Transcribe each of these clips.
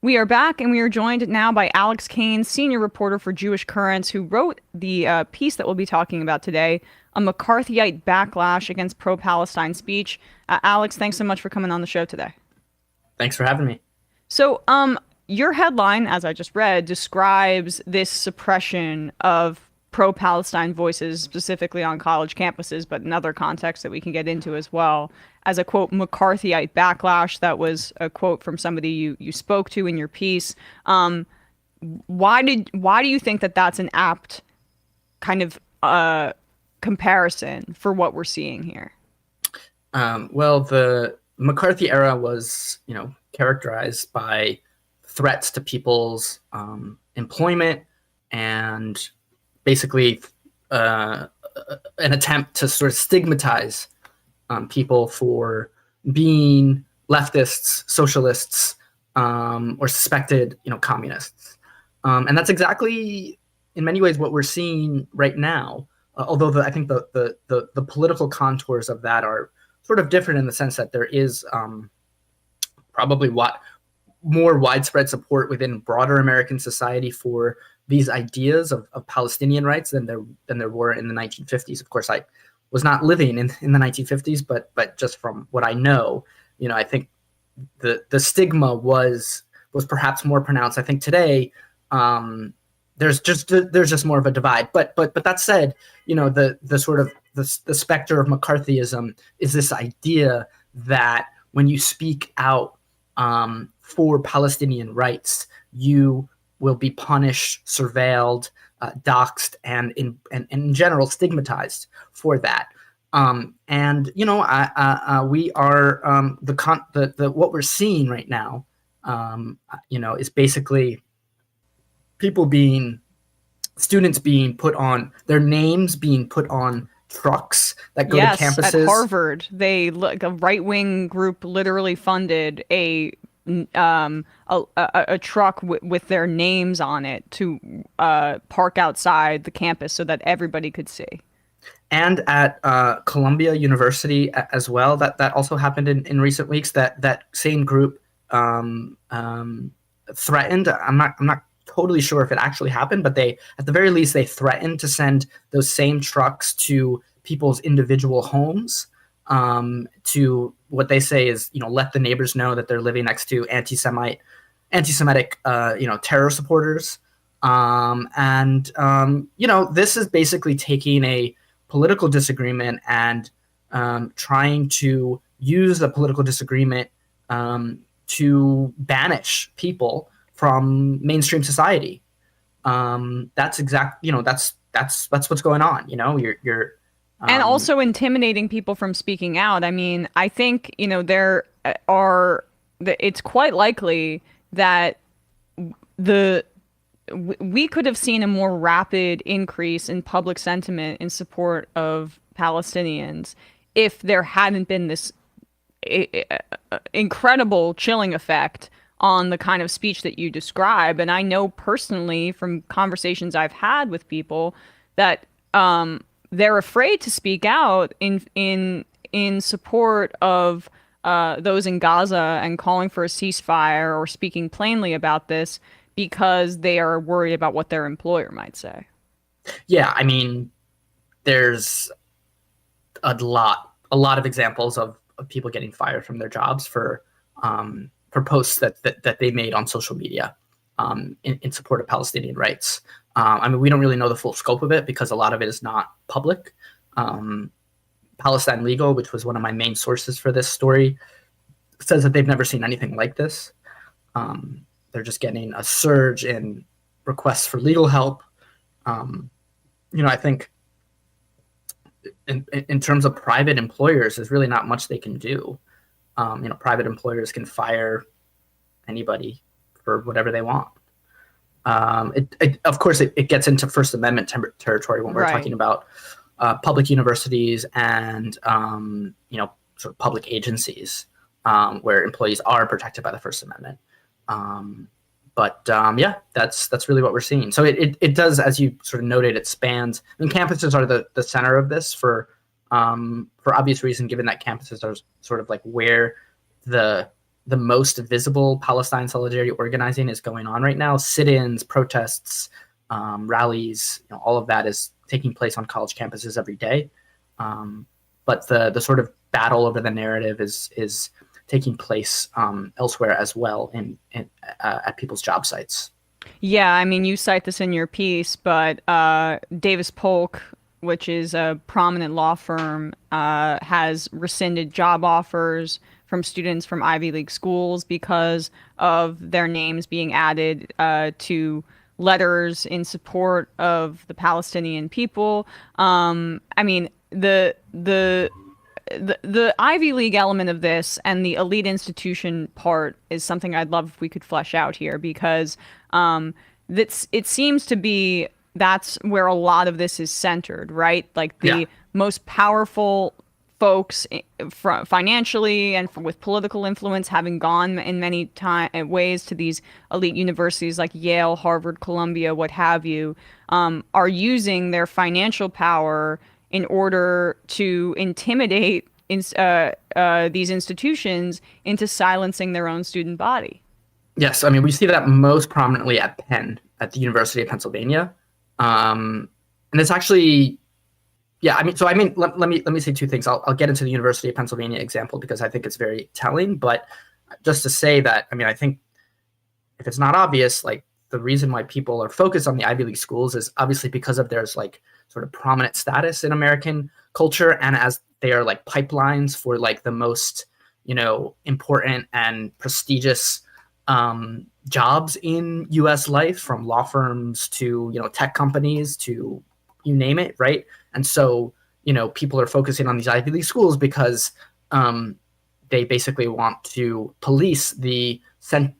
We are back, and we are joined now by Alex Kane, senior reporter for Jewish Currents, who wrote the piece that we'll be talking about today, a McCarthyite backlash against pro-Palestine speech. Alex, thanks so much for coming on the show today. Thanks for having me. So, your headline, as I just read, describes this suppression of pro-Palestine voices, specifically on college campuses, but in other contexts that we can get into as well, as a quote McCarthyite backlash. That was a quote from somebody you spoke to in your piece. Why do you think that that's an apt kind of comparison for what we're seeing here? Well, the McCarthy era was, characterized by threats to people's employment and basically an attempt to sort of stigmatize people for being leftists, socialists, or suspected, communists. And that's exactly, in many ways, what we're seeing right now. Although I think the political contours of that are sort of different in the sense that there is probably more widespread support within broader American society for these ideas of Palestinian rights than there were in the 1950s. Of course, I was not living in the 1950s, but just from what I know, I think the stigma was perhaps more pronounced. I think today there's just more of a divide. But that said, the sort of the specter of McCarthyism is this idea that when you speak out for Palestinian rights, you will be punished, surveilled, doxxed, and in general stigmatized for that. We are what we're seeing right now, is basically students being put on, their names being put on trucks that go to Yes, at campuses. Harvard, a right-wing group literally funded a truck with their names on it to park outside the campus so that everybody could see. And at Columbia University as well, that also happened in recent weeks. That same group threatened. I'm not totally sure if it actually happened, but they, at the very least, they threatened to send those same trucks to people's individual homes, to what they say is, let the neighbors know that they're living next to anti-Semitic, terror supporters. This is basically taking a political disagreement and trying to use the political disagreement to banish people from mainstream society. That's what's going on. You're And also intimidating people from speaking out. I mean, I think, it's quite likely that the we could have seen a more rapid increase in public sentiment in support of Palestinians if there hadn't been this incredible chilling effect on the kind of speech that you describe. And I know personally from conversations I've had with people that they're afraid to speak out in support of those in Gaza and calling for a ceasefire or speaking plainly about this because they are worried about what their employer might say. Yeah, I mean, there's a lot of examples of people getting fired from their jobs for posts that they made on social media in support of Palestinian rights. We don't really know the full scope of it because a lot of it is not public. Palestine Legal, which was one of my main sources for this story, says that they've never seen anything like this. They're just getting a surge in requests for legal help. I think in terms of private employers, there's really not much they can do. Private employers can fire anybody for whatever they want. Of course, it gets into First Amendment territory when we're Right. talking about public universities and sort of public agencies where employees are protected by the First Amendment. That's really what we're seeing. So it does, as you sort of noted, it spans. I mean, campuses are the center of this for obvious reason, given that campuses are sort of like where the the most visible Palestine solidarity organizing is going on right now. Sit-ins, protests, rallies, all of that is taking place on college campuses every day. But the sort of battle over the narrative is taking place elsewhere as well at people's job sites. Yeah, I mean, you cite this in your piece, but Davis Polk, which is a prominent law firm, has rescinded job offers from students from Ivy League schools because of their names being added to letters in support of the Palestinian people. I mean, the Ivy League element of this and the elite institution part is something I'd love if we could flesh out here, because it seems to be that's where a lot of this is centered, right? Like the most powerful folks financially and with political influence, having gone in many ways to these elite universities like Yale, Harvard, Columbia, what have you, are using their financial power in order to intimidate these institutions into silencing their own student body. Yes, I mean, we see that most prominently at Penn, at the University of Pennsylvania. And it's actually, let me say two things. I'll get into the University of Pennsylvania example because I think it's very telling. But just to say that, I mean, I think if it's not obvious, like the reason why people are focused on the Ivy League schools is obviously because of their like sort of prominent status in American culture, and as they are like pipelines for like the most, important and prestigious jobs in U.S. life, from law firms to tech companies to you name it, right? And so people are focusing on these Ivy League schools because they basically want to police the sentiment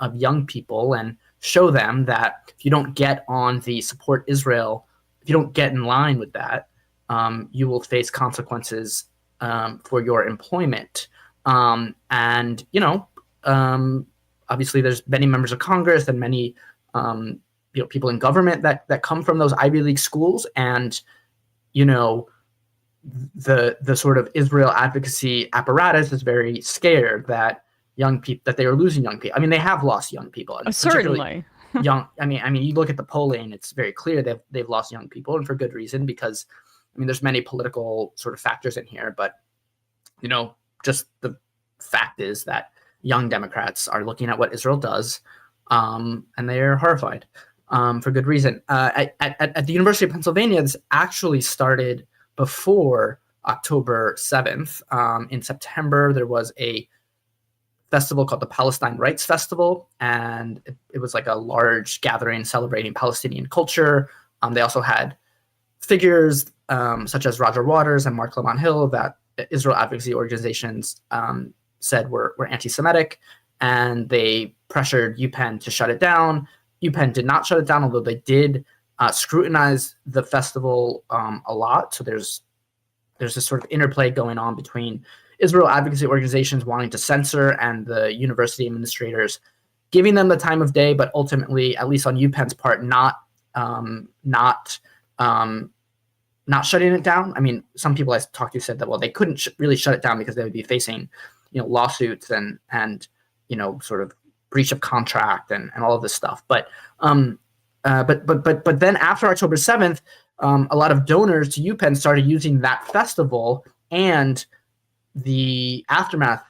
of young people and show them that if you don't get on the support Israel, if you don't get in line with that, you will face consequences for your employment. Obviously there's many members of Congress and many people in government that come from those Ivy League schools, and the sort of Israel advocacy apparatus is very scared that they are losing young people. I mean, they have lost young people. Certainly. Young. I mean, you look at the polling; it's very clear they've lost young people, and for good reason. Because there's many political sort of factors in here, but just the fact is that young Democrats are looking at what Israel does, and they are horrified for good reason. At the University of Pennsylvania, this actually started before October 7th. In September, there was a festival called the Palestine Rights Festival, and it was like a large gathering celebrating Palestinian culture. They also had figures such as Roger Waters and Mark Lamont Hill that Israel advocacy organizations said were anti-Semitic, and they pressured UPenn to shut it down. UPenn did not shut it down, although they did scrutinize the festival a lot. So there's this sort of interplay going on between Israel advocacy organizations wanting to censor and the university administrators giving them the time of day, but ultimately, at least on UPenn's part, not shutting it down. I mean, some people I talked to said that, well, they couldn't really shut it down because they would be facing, lawsuits and sort of breach of contract and all of this stuff. But then after October 7th, a lot of donors to UPenn started using that festival and the aftermath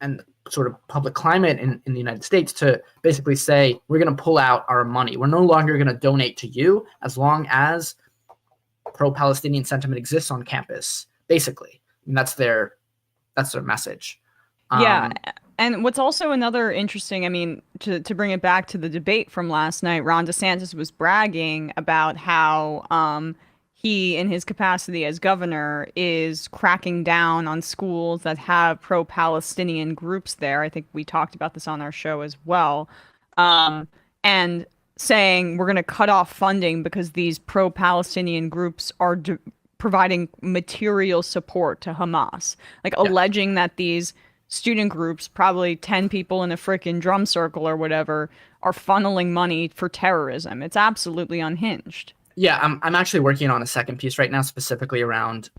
and sort of public climate in the United States to basically say, we're going to pull out our money. We're no longer going to donate to you as long as pro-Palestinian sentiment exists on campus, basically. And that's their message. Yeah. And what's also another interesting, I mean, to bring it back to the debate from last night, Ron DeSantis was bragging about how he, in his capacity as governor, is cracking down on schools that have pro-Palestinian groups there. I think we talked about this on our show as well. And saying we're going to cut off funding because these pro-Palestinian groups are providing material support to Hamas. Like alleging that these student groups, probably 10 people in a frickin' drum circle or whatever, are funneling money for terrorism. It's absolutely unhinged. Yeah, I'm actually working on a second piece right now, specifically around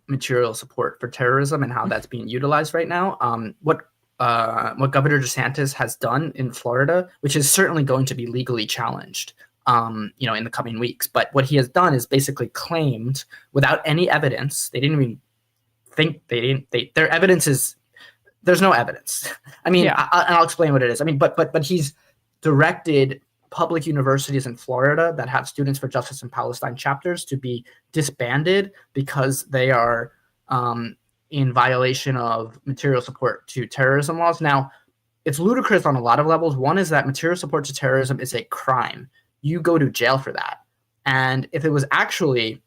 material support for terrorism and how that's being utilized right now. What Governor DeSantis has done in Florida, which is certainly going to be legally challenged, in the coming weeks. But what he has done is basically claimed, without any evidence, they didn't even think they didn't. Their evidence is there's no evidence. I mean, Yeah. I'll explain what it is. I mean, but he's directed public universities in Florida that have Students for Justice in Palestine chapters to be disbanded because they are in violation of material support to terrorism laws. Now, it's ludicrous on a lot of levels. One is that material support to terrorism is a crime. You go to jail for that. And if it was actually,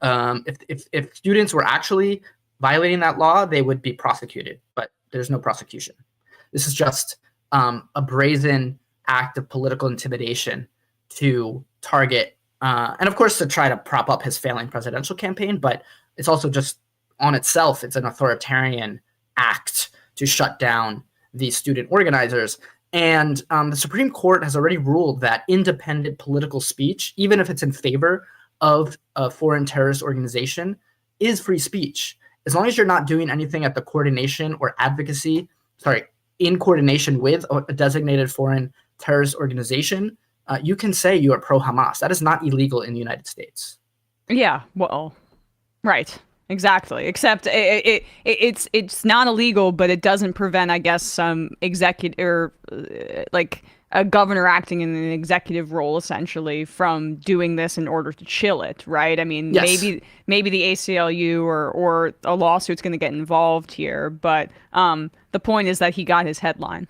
if students were actually violating that law, they would be prosecuted. But there's no prosecution. This is just a brazen act of political intimidation to target, and of course to try to prop up his failing presidential campaign. But it's also just on itself, it's an authoritarian act to shut down these student organizers. And the Supreme Court has already ruled that independent political speech, even if it's in favor of a foreign terrorist organization, is free speech. As long as you're not doing anything at the coordination or advocacy, in coordination with a designated foreign terrorist organization, you can say you are pro-Hamas. That is not illegal in the United States. Yeah, well, right. Exactly. Except it's not illegal, but it doesn't prevent, I guess, some executive or like a governor acting in an executive role essentially from doing this in order to chill it, right? I mean, Yes. maybe the ACLU or a lawsuit's going to get involved here, but the point is that he got his headline.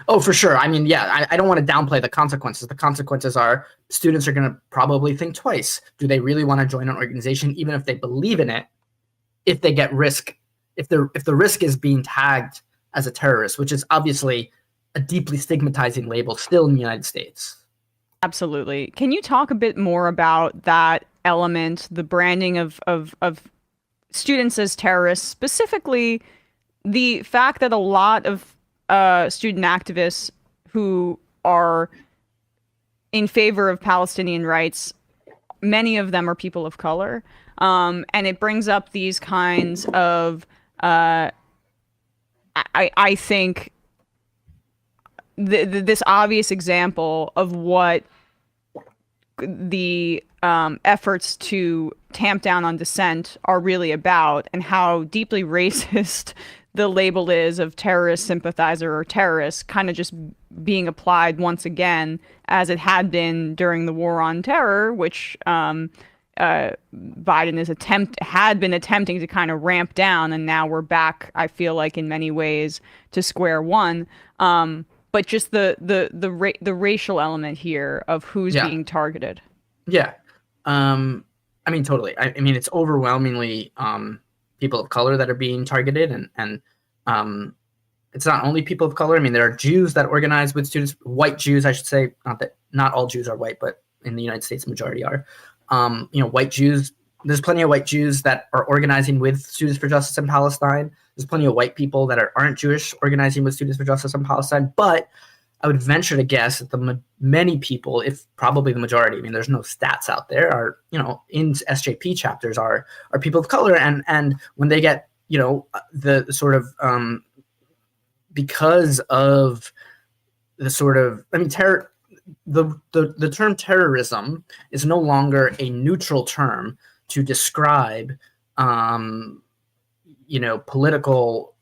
Oh, for sure. I mean, yeah, I don't want to downplay the consequences. The consequences are students are going to probably think twice. Do they really want to join an organization, even if they believe in it? If they get risk, if the risk is being tagged as a terrorist, which is obviously a deeply stigmatizing label still in the United States. Absolutely. Can you talk a bit more about that element, the branding of students as terrorists, specifically the fact that a lot of student activists who are in favor of Palestinian rights, many of them are people of color. And it brings up these kinds of, I think, this obvious example of what the efforts to tamp down on dissent are really about, and how deeply racist the label is of terrorist sympathizer or terrorist, kind of just being applied once again, as it had been during the war on terror, which Biden had been attempting to kind of ramp down, and now we're back, I feel like, in many ways to square one. But just the racial element here of who's being targeted. Yeah. I mean, totally. I mean, it's overwhelmingly people of color that are being targeted, and it's not only people of color. I mean, there are Jews that organize with students, white Jews, I should say. Not all Jews are white, but in the United States, the majority are. White Jews. There's plenty of white Jews that are organizing with Students for Justice in Palestine. There's plenty of white people that aren't Jewish organizing with Students for Justice in Palestine. But I would venture to guess that many people, if probably the majority, I mean, there's no stats out there, are, in SJP chapters are people of color. And when they get, the sort of, because of the sort of, I mean, terror, the term terrorism is no longer a neutral term to describe, political,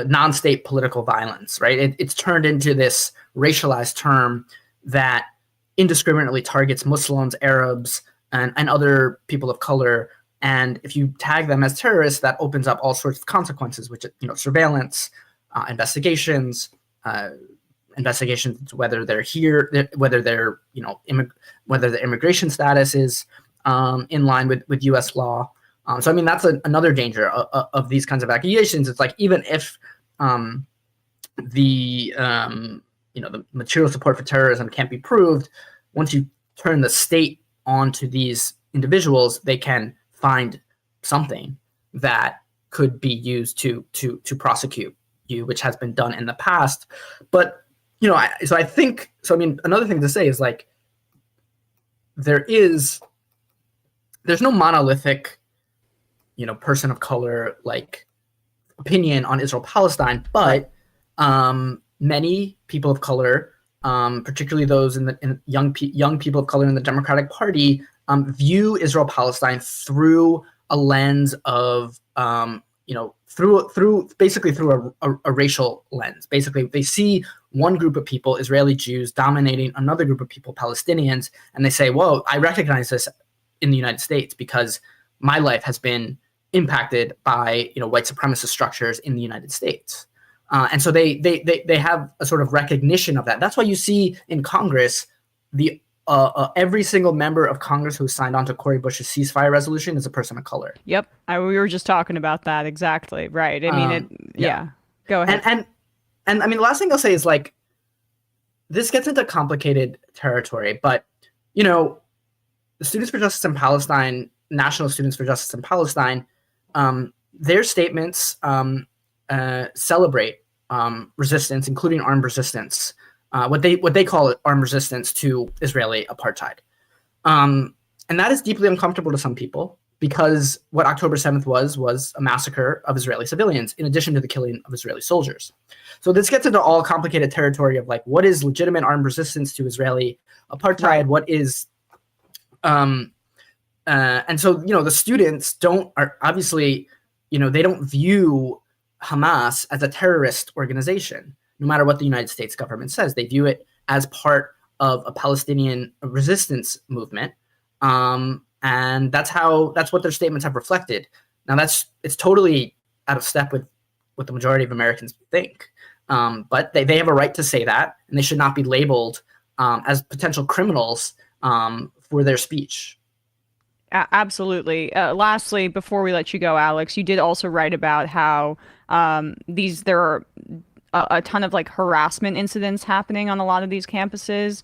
non-state political violence, right? It's turned into this racialized term that indiscriminately targets Muslims, Arabs, and other people of color. And if you tag them as terrorists, that opens up all sorts of consequences, which, surveillance, investigations, whether they're here, whether they're, whether the immigration status is in line with U.S. law. So, I mean, that's another danger of these kinds of accusations. It's like, even if the material support for terrorism can't be proved, once you turn the state onto these individuals, they can find something that could be used to prosecute you, which has been done in the past. But, I mean, another thing to say is, like, there is there's no monolithic, person of color like opinion on Israel Palestine, but many people of color, particularly those in young people of color in the Democratic Party, view Israel Palestine through a lens of through a racial lens. Basically, they see one group of people, Israeli Jews, dominating another group of people, Palestinians, and they say, "Whoa, I recognize this in the United States because my life has been impacted by white supremacist structures in the United States." And so they have a sort of recognition of that. That's why you see in Congress the every single member of Congress who signed on to Cori Bush's ceasefire resolution is a person of color. Yep, we were just talking about that exactly. Right. I mean, yeah. Go ahead. And I mean, the last thing I'll say is like this gets into complicated territory, but the Students for Justice in Palestine, National Students for Justice in Palestine, their statements celebrate resistance, including armed resistance, what they call armed resistance to Israeli apartheid. And that is deeply uncomfortable to some people because what October 7th was a massacre of Israeli civilians in addition to the killing of Israeli soldiers. So this gets into all complicated territory of like what is legitimate armed resistance to Israeli apartheid, right. What is and so the students are obviously they don't view Hamas as a terrorist organization, no matter what the United States government says. They view it as part of a Palestinian resistance movement, and that's what their statements have reflected. Now it's totally out of step with what the majority of Americans think, but they have a right to say that, and they should not be labeled as potential criminals for their speech. Absolutely. Lastly, before we let you go, Alex, you did also write about how there are a ton of like harassment incidents happening on a lot of these campuses,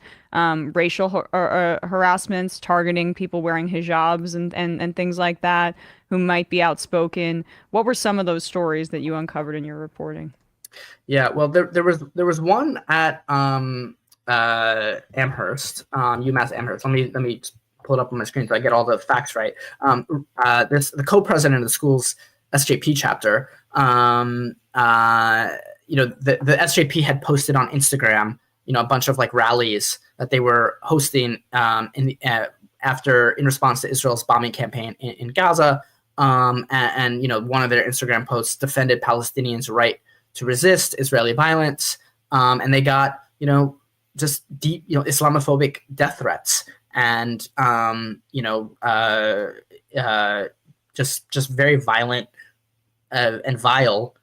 racial harassments targeting people wearing hijabs and things like that who might be outspoken. What were some of those stories that you uncovered in your reporting? Yeah, well, there was one at Amherst, UMass Amherst. Let me pull it up on my screen so I get all the facts right. The co-president of the school's SJP chapter, the SJP had posted on Instagram, a bunch of like rallies that they were hosting in response to Israel's bombing campaign in Gaza. And one of their Instagram posts defended Palestinians' right to resist Israeli violence. And they got, just deep, Islamophobic death threats and, just very violent and vile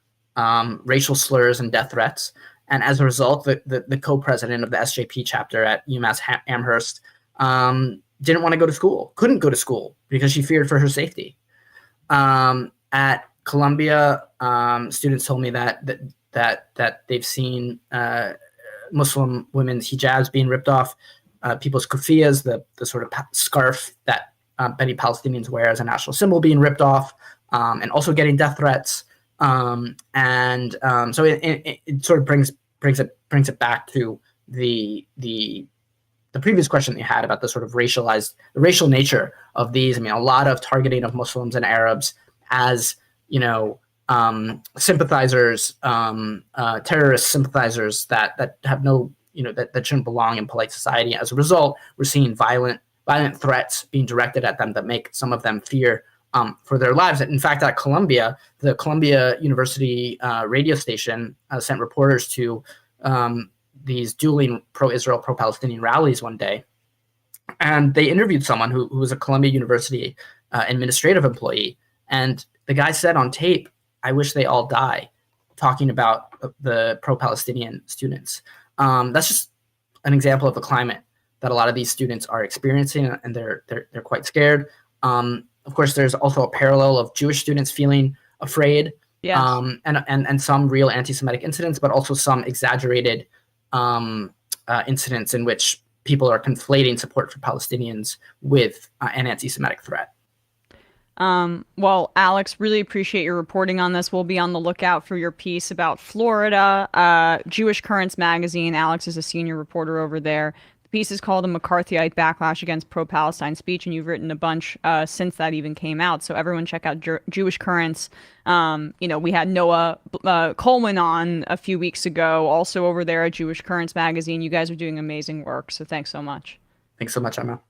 racial slurs and death threats. And as a result, the co-president of the SJP chapter at UMass Amherst didn't want to go to school, couldn't go to school because she feared for her safety. At Columbia, students told me that they've seen Muslim women's hijabs being ripped off, people's kufiyas, the sort of scarf that many Palestinians wear as a national symbol, being ripped off, and also getting death threats. So it sort of brings it back to the previous question that you had about the sort of the racial nature of these. I mean, a lot of targeting of Muslims and Arabs as sympathizers, terrorist sympathizers that have no, that shouldn't belong in polite society. As a result, we're seeing violent threats being directed at them that make some of them fear for their lives. In fact, at Columbia, the Columbia University radio station sent reporters to these dueling pro-Israel, pro-Palestinian rallies one day, and they interviewed someone who was a Columbia University administrative employee, and the guy said on tape, "I wish they all die," talking about the pro-Palestinian students. That's just an example of the climate that a lot of these students are experiencing, and they're quite scared. Of course, there's also a parallel of Jewish students feeling afraid, yes. And some real anti-Semitic incidents, but also some exaggerated incidents in which people are conflating support for Palestinians with an anti-Semitic threat. Well, Alex, really appreciate your reporting on this. We'll be on the lookout for your piece about Florida. Jewish Currents magazine. Alex is a senior reporter over there. piece is called "A McCarthyite Backlash Against Pro-Palestine Speech," and you've written a bunch since that even came out. So everyone check out Jewish Currents. We had Noah Coleman on a few weeks ago, also over there at Jewish Currents magazine. You guys are doing amazing work. So thanks so much. Thanks so much, Emma.